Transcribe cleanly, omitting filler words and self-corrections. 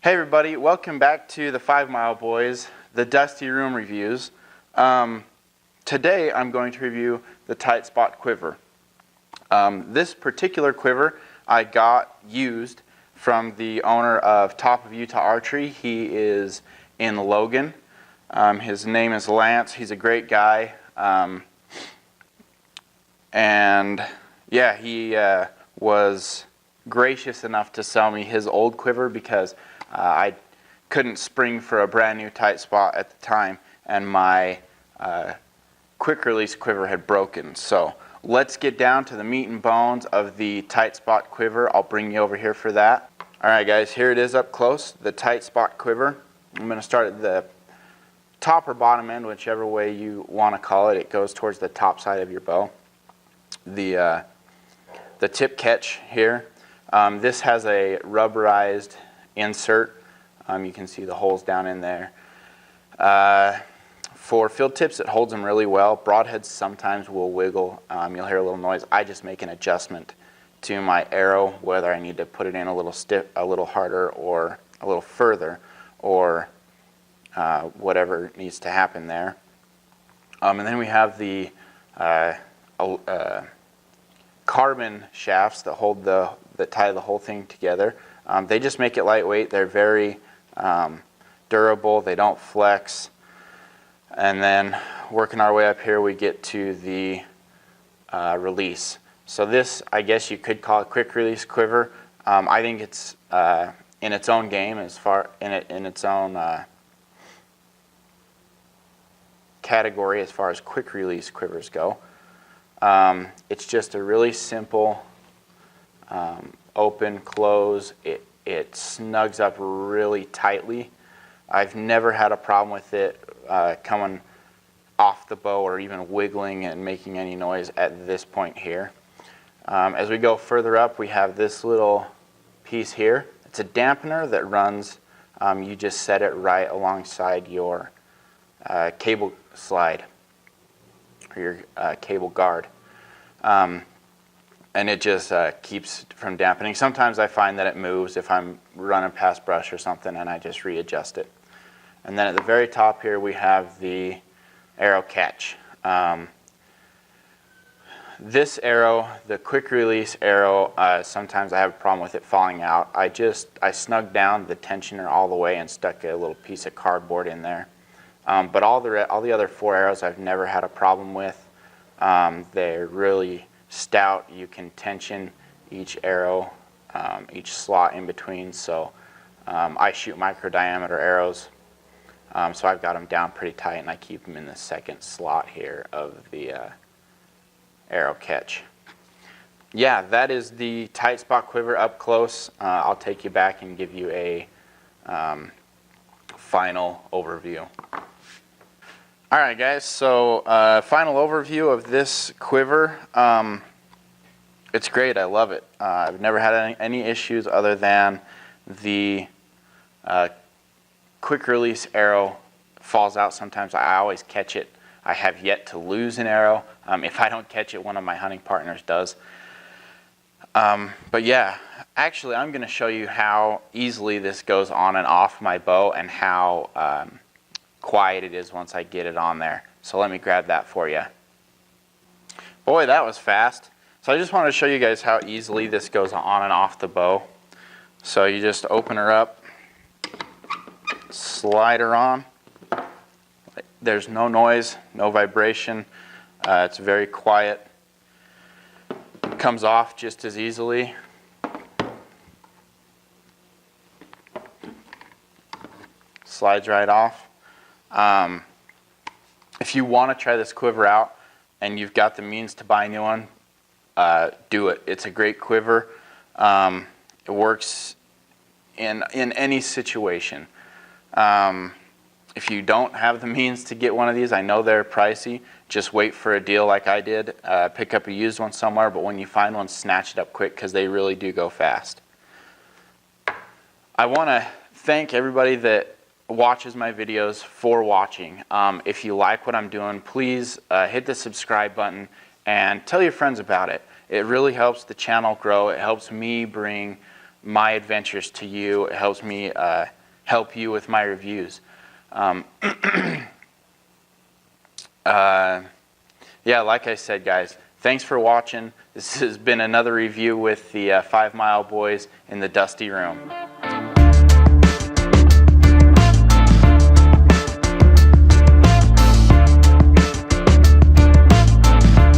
Hey everybody, welcome back to the Fivemileboys, the Dusty Room Reviews. Today I'm going to review the Tight Spot Quiver. This particular quiver I got used from the owner of Top of Utah Archery. He is in Logan. His name is Lance. He's a great guy. And yeah, he was gracious enough to sell me his old quiver because I couldn't spring for a brand new tight spot at the time, and my quick release quiver had broken. So let's get down to the meat and bones of the tight spot quiver. I'll bring you over here for that. Alright guys, here it is up close, the tight spot quiver. I'm going to start at the top or bottom end, whichever way you want to call it. It goes towards the top side of your bow. The tip catch here. This has a rubberized insert. You can see the holes down in there. For field tips, it holds them really well. Broadheads sometimes will wiggle. You'll hear a little noise. I just make an adjustment to my arrow, whether I need to put it in a little stiff, a little harder, or a little further, or whatever needs to happen there. And then we have the carbon shafts that hold that tie the whole thing together. They just make it lightweight. They're very durable. They don't flex. And then working our way up here, we get to the release. So this, I guess you could call it quick release quiver. I think it's in its own game, in its own category as far as quick release quivers go. It's just a really simple open, close. It snugs up really tightly. I've never had a problem with it coming off the bow or even wiggling and making any noise at this point here. As we go further up, we have this little piece here. It's a dampener that runs, you just set it right alongside your cable slide or your cable guard. And it just keeps from dampening. Sometimes I find that it moves if I'm running past brush or something, and I just readjust it. And then at the very top here we have the arrow catch. This arrow, the quick release arrow, sometimes I have a problem with it falling out. I snugged down the tensioner all the way and stuck a little piece of cardboard in there. But all the other four arrows I've never had a problem with. They're really stout. You can tension each arrow, each slot in between. So I shoot micro diameter arrows, so I've got them down pretty tight, and I keep them in the second slot here of the arrow catch. Yeah, that is the tight spot quiver up close. I'll take you back and give you a final overview. Alright guys, so final overview of this quiver. It's great, I love it. I've never had any issues other than the quick release arrow falls out sometimes. I always catch it. I have yet to lose an arrow. If I don't catch it, one of my hunting partners does. But yeah, actually I'm going to show you how easily this goes on and off my bow, and how quiet it is once I get it on there. So let me grab that for you. Boy, that was fast. So I just wanted to show you guys how easily this goes on and off the bow. So you just open her up, slide her on. There's no noise, no vibration. It's very quiet. It comes off just as easily. Slides right off. If you want to try this quiver out and you've got the means to buy a new one, do it. It's a great quiver. It works in any situation. If you don't have the means to get one of these, I know they're pricey. Just wait for a deal like I did. Pick up a used one somewhere, but when you find one, snatch it up quick, because they really do go fast. I want to thank everybody that watches my videos for watching. If you like what I'm doing, please hit the subscribe button and tell your friends about it. It really helps the channel grow. It helps me bring my adventures to you. It helps me help you with my reviews. Yeah, like I said, guys, thanks for watching. This has been another review with the 5 Mile Boys in the Dusty Room.